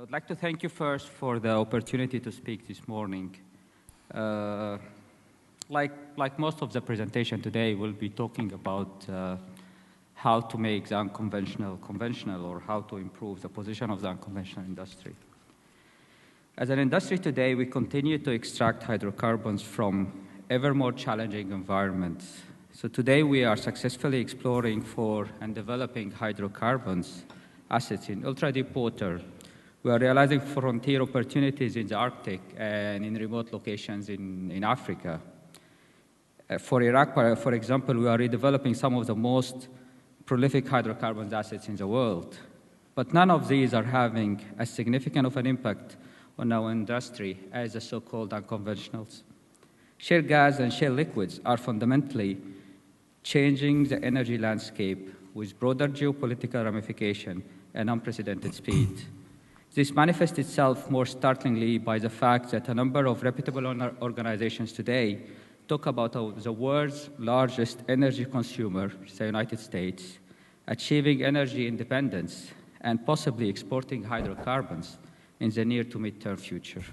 I'd like to thank you first for the opportunity to speak this morning. Like most of the presentation today, we'll be talking about how to make the unconventional conventional, or how to improve the position of the unconventional industry. As an industry today, we continue to extract hydrocarbons from ever more challenging environments. So today we are successfully exploring for and developing hydrocarbons assets in ultra-deep water. We are realizing frontier opportunities in the Arctic and in remote locations in Africa. For Iraq, for example, we are redeveloping some of the most prolific hydrocarbons assets in the world. But none of these are having as significant of an impact on our industry as the so-called unconventionals. Shale gas and shale liquids are fundamentally changing the energy landscape with broader geopolitical ramification and unprecedented speed. This manifests itself more startlingly by the fact that a number of reputable organizations today talk about the world's largest energy consumer, the United States, achieving energy independence and possibly exporting hydrocarbons in the near to mid-term future.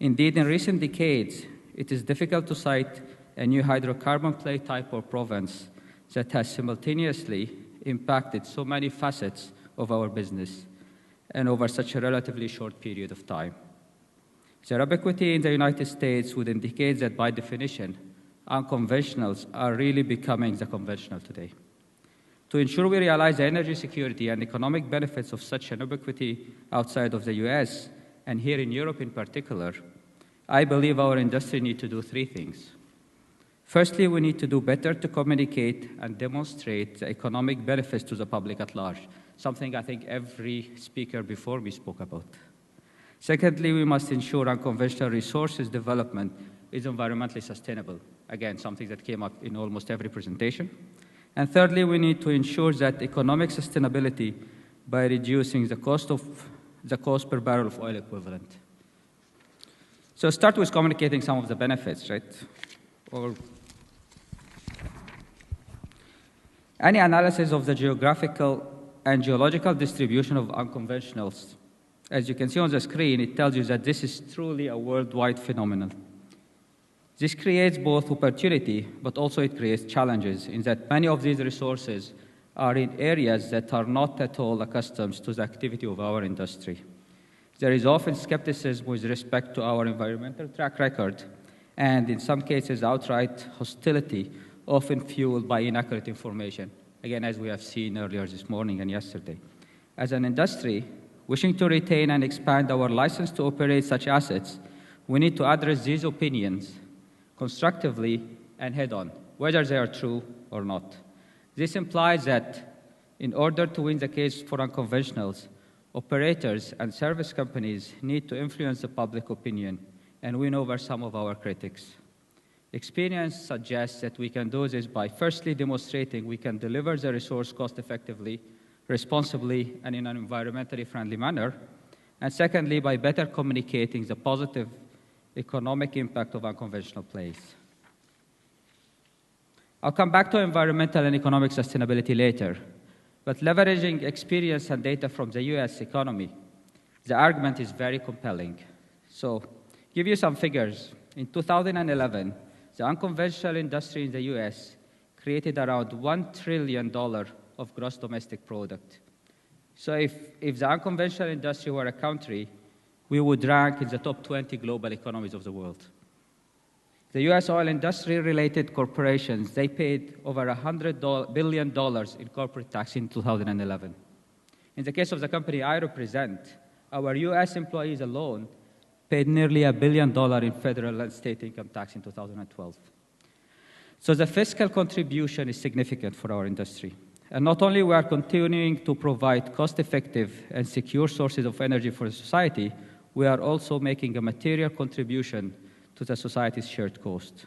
Indeed, in recent decades, it is difficult to cite a new hydrocarbon play type or province that has simultaneously impacted so many facets of our business and over such a relatively short period of time. The ubiquity in the United States would indicate that, by definition, unconventionals are really becoming the conventional today. To ensure we realize the energy security and economic benefits of such an ubiquity outside of the US, and here in Europe in particular, I believe our industry needs to do three things. Firstly, we need to do better to communicate and demonstrate the economic benefits to the public at large, something I think every speaker before me spoke about. Secondly, we must ensure unconventional resources development is environmentally sustainable. Again, something that came up in almost every presentation. And thirdly, we need to ensure that economic sustainability by reducing the cost per barrel of oil equivalent. So start with communicating some of the benefits, right? Any analysis of the geographical and geological distribution of unconventionals, as you can see on the screen, it tells you that this is truly a worldwide phenomenon. This creates both opportunity, but also it creates challenges in that many of these resources are in areas that are not at all accustomed to the activity of our industry. There is often skepticism with respect to our environmental track record, and in some cases outright hostility, often fueled by inaccurate information, again, as we have seen earlier this morning and yesterday. As an industry, wishing to retain and expand our license to operate such assets, we need to address these opinions constructively and head-on, whether they are true or not. This implies that in order to win the case for unconventionals, operators and service companies need to influence the public opinion and win over some of our critics. Experience suggests that we can do this by firstly demonstrating we can deliver the resource cost-effectively, responsibly, and in an environmentally friendly manner, and secondly, by better communicating the positive economic impact of unconventional plays. I'll come back to environmental and economic sustainability later, but leveraging experience and data from the US economy, the argument is very compelling. So, give you some figures. In 2011, the unconventional industry in the US created around $1 trillion of gross domestic product. So if the unconventional industry were a country, we would rank in the top 20 global economies of the world. The US oil industry-related corporations, they paid over $100 billion in corporate tax in 2011. In the case of the company I represent, our US employees alone paid nearly $1 billion in federal and state income tax in 2012. So the fiscal contribution is significant for our industry. And not only we are continuing to provide cost-effective and secure sources of energy for society, we are also making a material contribution to the society's shared cost.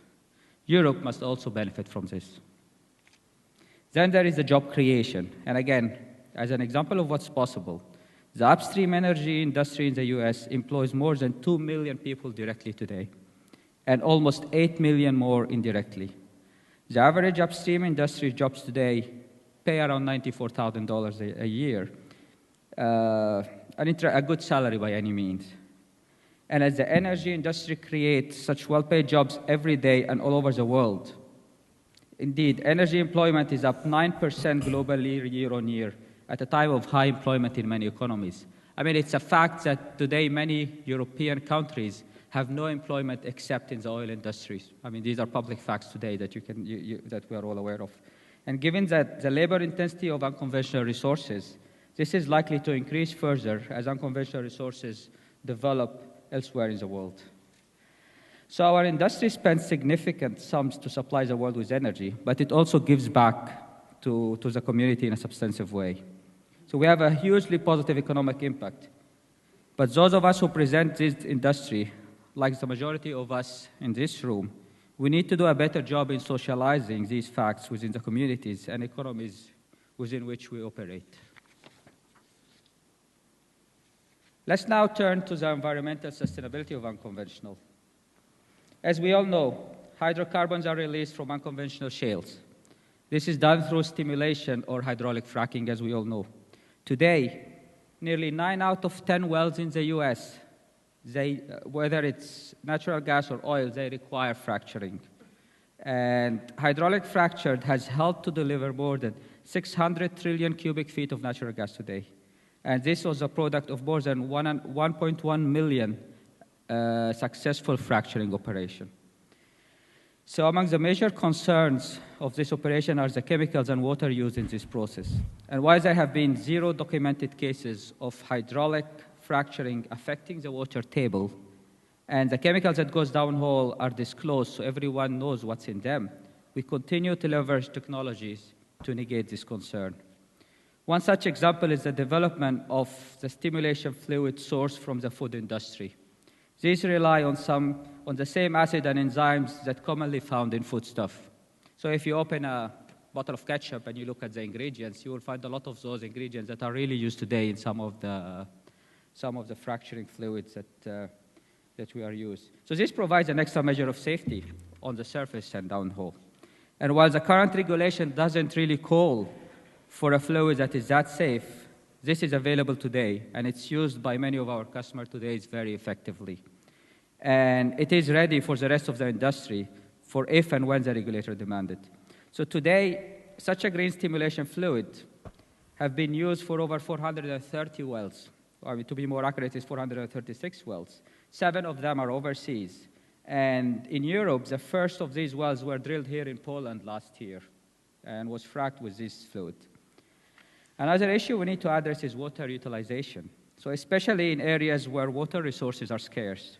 Europe must also benefit from this. Then there is the job creation. And again, as an example of what's possible, the upstream energy industry in the US employs more than 2 million people directly today, and almost 8 million more indirectly. The average upstream industry jobs today pay around $94,000 a year. a good salary by any means. And as the energy industry creates such well-paid jobs every day and all over the world, indeed, energy employment is up 9% globally year on year at a time of high employment in many economies. I mean, it's a fact that today many European countries have no employment except in the oil industries. I mean, these are public facts today that, that we are all aware of. And given that the labor intensity of unconventional resources, this is likely to increase further as unconventional resources develop elsewhere in the world. So our industry spends significant sums to supply the world with energy, but it also gives back to the community in a substantive way. So we have a hugely positive economic impact. But those of us who present this industry, like the majority of us in this room, we need to do a better job in socializing these facts within the communities and economies within which we operate. Let's now turn to the environmental sustainability of unconventional. As we all know, hydrocarbons are released from unconventional shales. This is done through stimulation or hydraulic fracking, as we all know. Today, nearly 9 out of 10 wells in the US, whether it's natural gas or oil, they require fracturing. And hydraulic fracture has helped to deliver more than 600 trillion cubic feet of natural gas today. And this was a product of more than 1.1 million successful fracturing operation. So among the major concerns of this operation are the chemicals and water used in this process. And while there have been 0 documented cases of hydraulic fracturing affecting the water table, and the chemicals that goes downhole are disclosed so everyone knows what's in them, we continue to leverage technologies to negate this concern. One such example is the development of the stimulation fluid sourced from the food industry. These rely on the same acid and enzymes that commonly found in foodstuff. So if you open a bottle of ketchup and you look at the ingredients, you will find a lot of those ingredients that are really used today in some of the fracturing fluids that we are used. So this provides an extra measure of safety on the surface and downhole. And while the current regulation doesn't really call for a fluid that is that safe, this is available today, and it's used by many of our customers today very effectively. And it is ready for the rest of the industry for if and when the regulator demand it. So today, such a green stimulation fluid have been used for over 430 wells. I mean, to be more accurate, it's 436 wells. 7 of them are overseas. And in Europe, the first of these wells were drilled here in Poland last year and was fracked with this fluid. Another issue we need to address is water utilization, so especially in areas where water resources are scarce.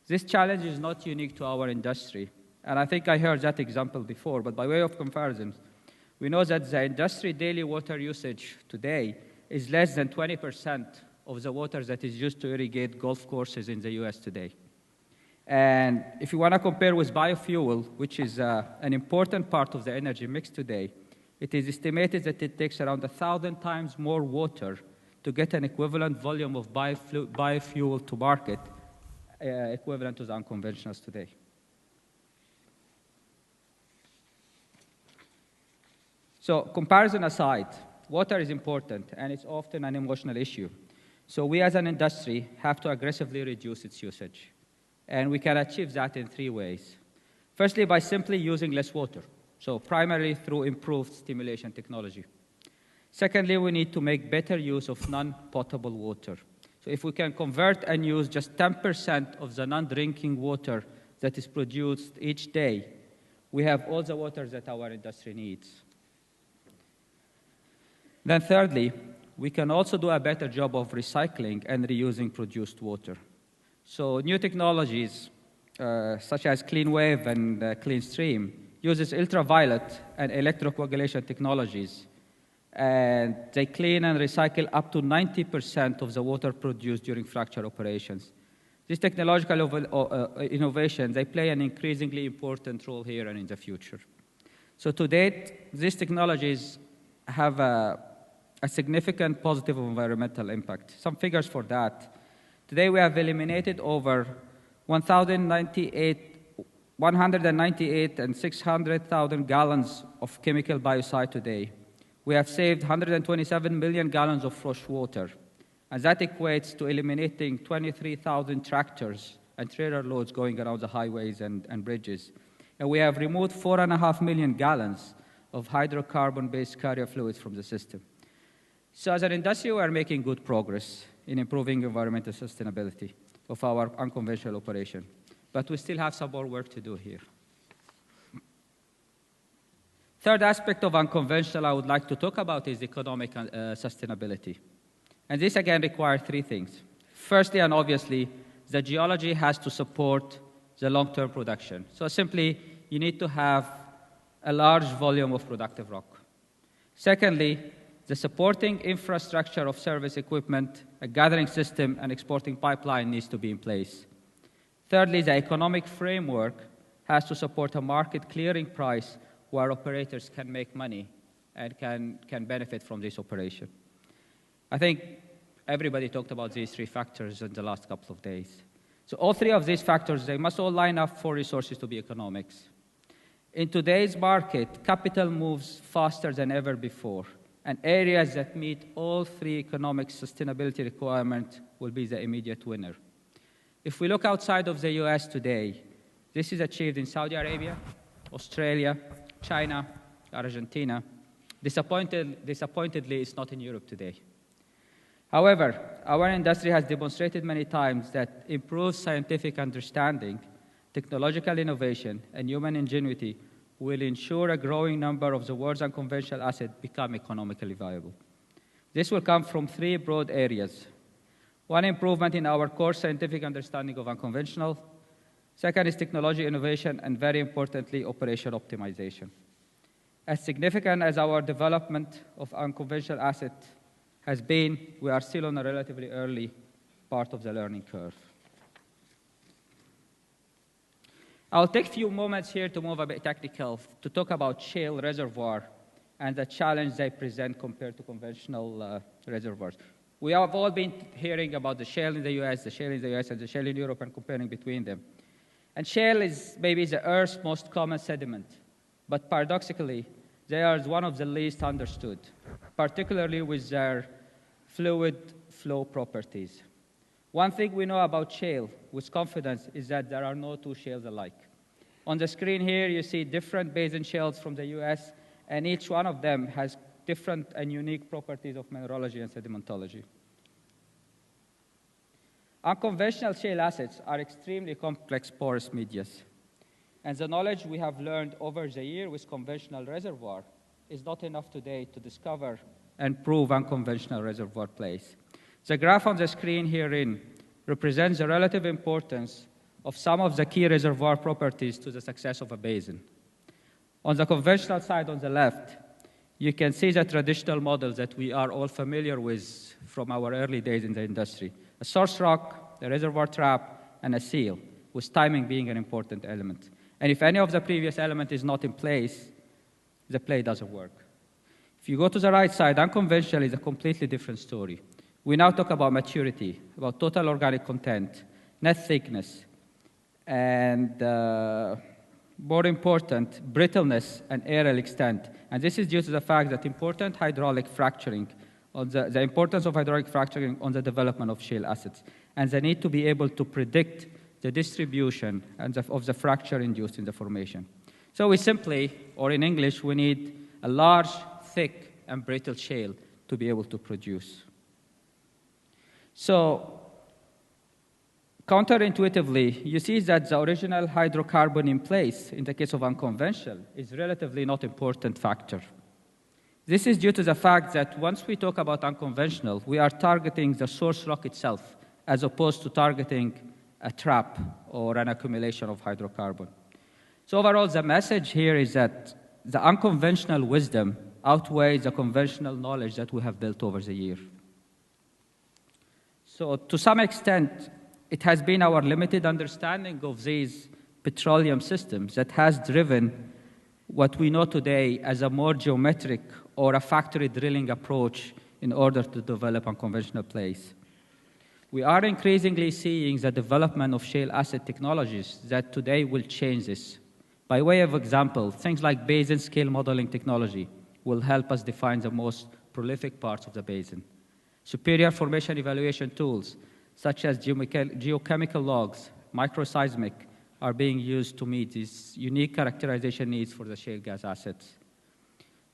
This challenge is not unique to our industry, and I think I heard that example before, but by way of comparison, we know that the industry daily water usage today is less than 20% of the water that is used to irrigate golf courses in the US today. And if you want to compare with biofuel, which is an important part of the energy mix today, it is estimated that it takes around 1,000 times more water to get an equivalent volume of biofuel to market, equivalent to the unconventionals today. So comparison aside, water is important, and it's often an emotional issue. So we as an industry have to aggressively reduce its usage. And we can achieve that in 3 ways. Firstly, by simply using less water. So primarily through improved stimulation technology. Secondly, we need to make better use of non-potable water. So if we can convert and use just 10% of the non-drinking water that is produced each day, we have all the water that our industry needs. Then thirdly, we can also do a better job of recycling and reusing produced water. So new technologies, such as CleanWave and CleanStream, uses ultraviolet and electrocoagulation technologies, and they clean and recycle up to 90% of the water produced during fracture operations. These technological innovations, they play an increasingly important role here and in the future. So to date, these technologies have a significant positive environmental impact. Some figures for that. Today we have eliminated over 198 and 600,000 gallons of chemical biocide today. We have saved 127 million gallons of fresh water. And that equates to eliminating 23,000 tractors and trailer loads going around the highways and bridges. And we have removed 4.5 million gallons of hydrocarbon-based carrier fluids from the system. So as an industry, we are making good progress in improving environmental sustainability of our unconventional operation. But we still have some more work to do here. Third aspect of unconventional I would like to talk about is economic sustainability. And this, again, requires three things. Firstly, and obviously, the geology has to support the long-term production. So simply, you need to have a large volume of productive rock. Secondly, the supporting infrastructure of service equipment, a gathering system, and exporting pipeline needs to be in place. Thirdly, the economic framework has to support a market clearing price where operators can make money and can benefit from this operation. I think everybody talked about these three factors in the last couple of days. So all three of these factors, they must all line up for resources to be economics. In today's market, capital moves faster than ever before, and areas that meet all three economic sustainability requirements will be the immediate winner. If we look outside of the US today, this is achieved in Saudi Arabia, Australia, China, Argentina. Disappointingly, it's not in Europe today. However, our industry has demonstrated many times that improved scientific understanding, technological innovation, and human ingenuity will ensure a growing number of the world's unconventional assets become economically viable. This will come from three broad areas. One, improvement in our core scientific understanding of unconventional. Second is technology innovation, and very importantly, operation optimization. As significant as our development of unconventional assets has been, we are still on a relatively early part of the learning curve. I'll take a few moments here to move a bit technical to talk about shale reservoir and the challenge they present compared to conventional reservoirs. We have all been hearing about the shale in the US, the shale in the US, and the shale in Europe, and comparing between them. And shale is maybe the Earth's most common sediment, but paradoxically, they are one of the least understood, particularly with their fluid flow properties. One thing we know about shale with confidence is that there are no two shales alike. On the screen here, you see different basin shales from the US, and each one of them has different and unique properties of mineralogy and sedimentology. Unconventional shale assets are extremely complex porous medias, and the knowledge we have learned over the year with conventional reservoir is not enough today to discover and prove unconventional reservoir plays. The graph on the screen herein represents the relative importance of some of the key reservoir properties to the success of a basin. On the conventional side on the left, you can see the traditional models that we are all familiar with from our early days in the industry. A source rock, a reservoir trap, and a seal, with timing being an important element. And if any of the previous element is not in place, the play doesn't work. If you go to the right side, unconventional is a completely different story. We now talk about maturity, about total organic content, net thickness, and more important, brittleness and aerial extent. And this is due to the fact that important hydraulic fracturing, the importance of hydraulic fracturing on the development of shale assets, and the need to be able to predict the distribution of the fracture induced in the formation. So we simply, or in English, we need a large, thick, and brittle shale to be able to produce. So counterintuitively, you see that the original hydrocarbon in place, in the case of unconventional, is relatively not an important factor. This is due to the fact that once we talk about unconventional, we are targeting the source rock itself, as opposed to targeting a trap or an accumulation of hydrocarbon. So overall, the message here is that the unconventional wisdom outweighs the conventional knowledge that we have built over the year. So to some extent, it has been our limited understanding of these petroleum systems that has driven what we know today as a more geometric or a factory drilling approach in order to develop unconventional plays. We are increasingly seeing the development of shale asset technologies that today will change this. By way of example, things like basin scale modeling technology will help us define the most prolific parts of the basin. Superior formation evaluation tools, such as geochemical logs, microseismic, are being used to meet these unique characterization needs for the shale gas assets.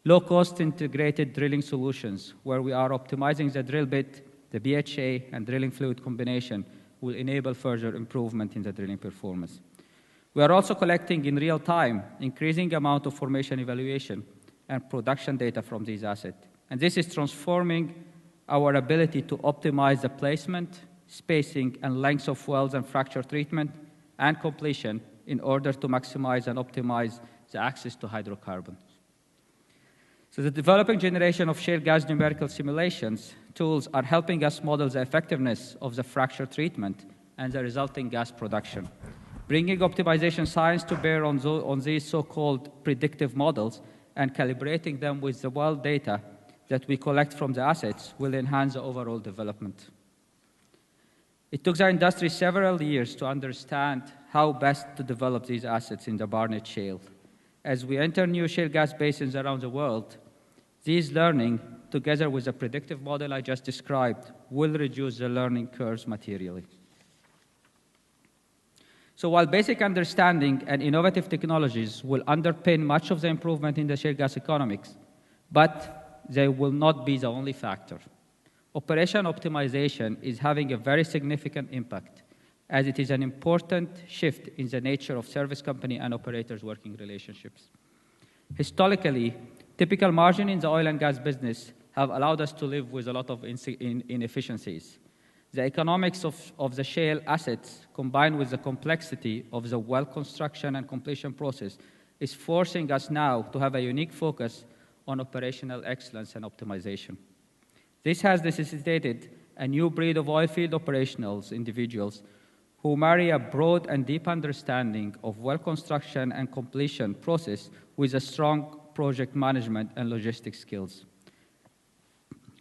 Low-cost integrated drilling solutions, where we are optimizing the drill bit, the BHA, and drilling fluid combination, will enable further improvement in the drilling performance. We are also collecting in real time increasing amount of formation evaluation and production data from these assets. And this is transforming our ability to optimize the placement, spacing, and length of wells and fracture treatment and completion in order to maximize and optimize the access to hydrocarbons. So the developing generation of shale gas numerical simulations tools are helping us model the effectiveness of the fracture treatment and the resulting gas production. Bringing optimization science to bear on these so-called predictive models and calibrating them with the well data that we collect from the assets will enhance the overall development. It took the industry several years to understand how best to develop these assets in the Barnett Shale. As we enter new shale gas basins around the world, these learning, together with the predictive model I just described, will reduce the learning curves materially. So while basic understanding and innovative technologies will underpin much of the improvement in the shale gas economics, but they will not be the only factor. Operation optimization is having a very significant impact, as it is an important shift in the nature of service company and operators' working relationships. Historically, typical margin in the oil and gas business have allowed us to live with a lot of inefficiencies. The economics of the shale assets, combined with the complexity of the well construction and completion process, is forcing us now to have a unique focus on operational excellence and optimization. This has necessitated a new breed of oilfield operationals individuals who marry a broad and deep understanding of well construction and completion process with a strong project management and logistics skills.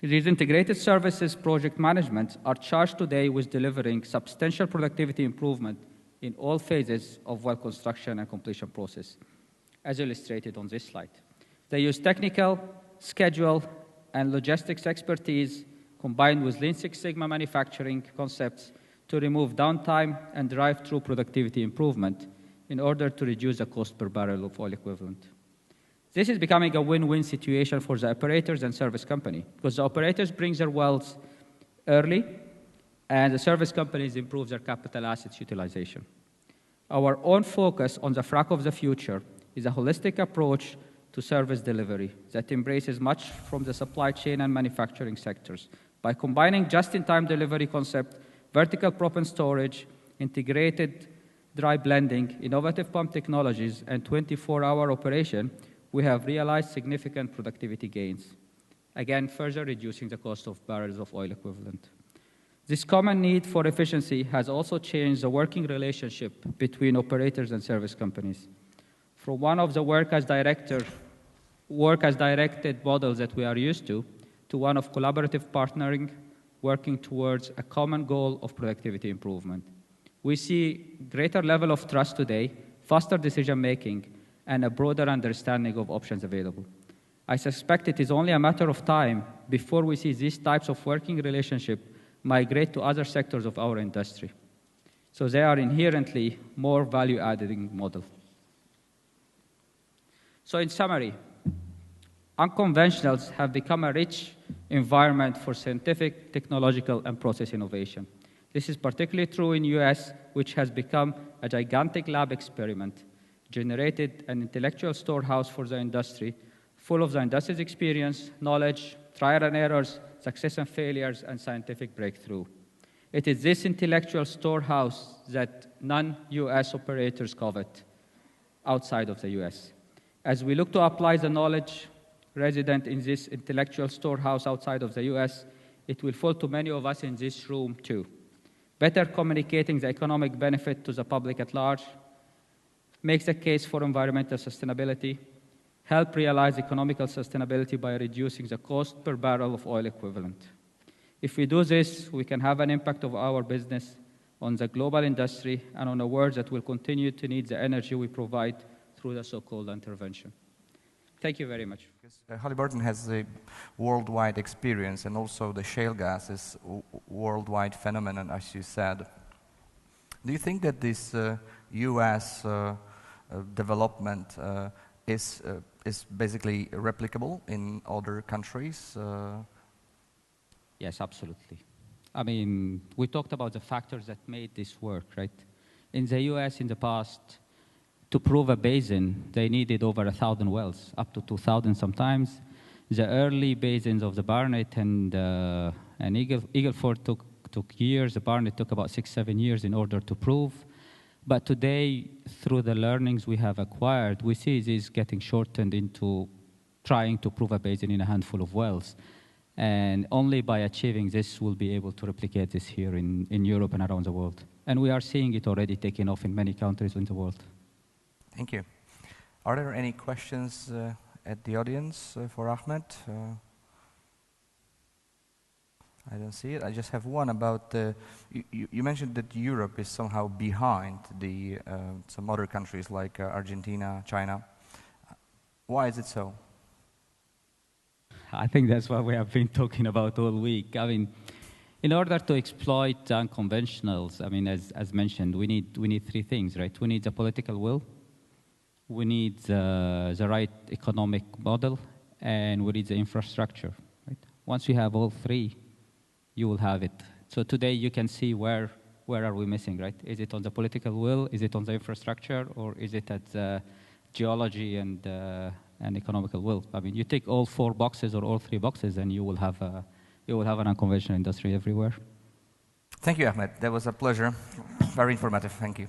These integrated services project management are charged today with delivering substantial productivity improvement in all phases of well construction and completion process, as illustrated on this slide. They use technical, schedule, and logistics expertise combined with Lean Six Sigma manufacturing concepts to remove downtime and drive through productivity improvement in order to reduce the cost per barrel of oil equivalent. This is becoming a win-win situation for the operators and service company because the operators bring their wells early and the service companies improve their capital assets utilization. Our own focus on the frac of the future is a holistic approach to service delivery that embraces much from the supply chain and manufacturing sectors by combining just-in-time delivery concept, vertical proppant storage, integrated dry blending, innovative pump technologies, and 24-hour operation. We have realized significant productivity gains, again, further reducing the cost of barrels of oil equivalent. This common need for efficiency has also changed the working relationship between operators and service companies. From one of the work as directed models that we are used to one of collaborative partnering, working towards a common goal of productivity improvement. We see greater level of trust today, faster decision-making, and a broader understanding of options available. I suspect it is only a matter of time before we see these types of working relationship migrate to other sectors of our industry. So they are inherently more value-adding model. So in summary, unconventionals have become a rich environment for scientific, technological, and process innovation. This is particularly true in the US, which has become a gigantic lab experiment, generated an intellectual storehouse for the industry, full of the industry's experience, knowledge, trial and errors, success and failures, and scientific breakthrough. It is this intellectual storehouse that non-US operators covet outside of the US. As we look to apply the knowledge resident in this intellectual storehouse outside of the US, it will fall to many of us in this room too. Better communicating the economic benefit to the public at large, makes a case for environmental sustainability, help realize economical sustainability by reducing the cost per barrel of oil equivalent. If we do this, we can have an impact of our business on the global industry and on a world that will continue to need the energy we provide through the so-called intervention. Thank you very much. Because Halliburton has a worldwide experience, and also the shale gas is a worldwide phenomenon, as you said. Do you think that this U.S. Development is basically replicable in other countries? Yes, absolutely. I mean, we talked about the factors that made this work, right? In the U.S. in the past, to prove a basin, they needed over 1,000 wells, up to 2,000 sometimes. The early basins of the Barnett and Eagle Ford took years. The Barnett took about 6-7 years in order to prove. But today, through the learnings we have acquired, we see this getting shortened into trying to prove a basin in a handful of wells. And only by achieving this, we'll be able to replicate this here in Europe and around the world. And we are seeing it already taking off in many countries in the world. Thank you. Are there any questions at the audience for Ahmed? I don't see it. I just have one about you mentioned that Europe is somehow behind some other countries like Argentina, China. Why is it so? I think that's what we have been talking about all week. I mean, in order to exploit unconventionals, I mean, as mentioned, we need three things, right? We need the political will, we need the right economic model, and we need the infrastructure, right? Once you have all three, you will have it. So today you can see where are we missing, right? Is it on the political will? Is it on the infrastructure? Or is it at the geology and economical will? I mean, you take all four boxes or all three boxes, and you will have an unconventional industry everywhere. Thank you, Ahmed. That was a pleasure. Very informative. Thank you.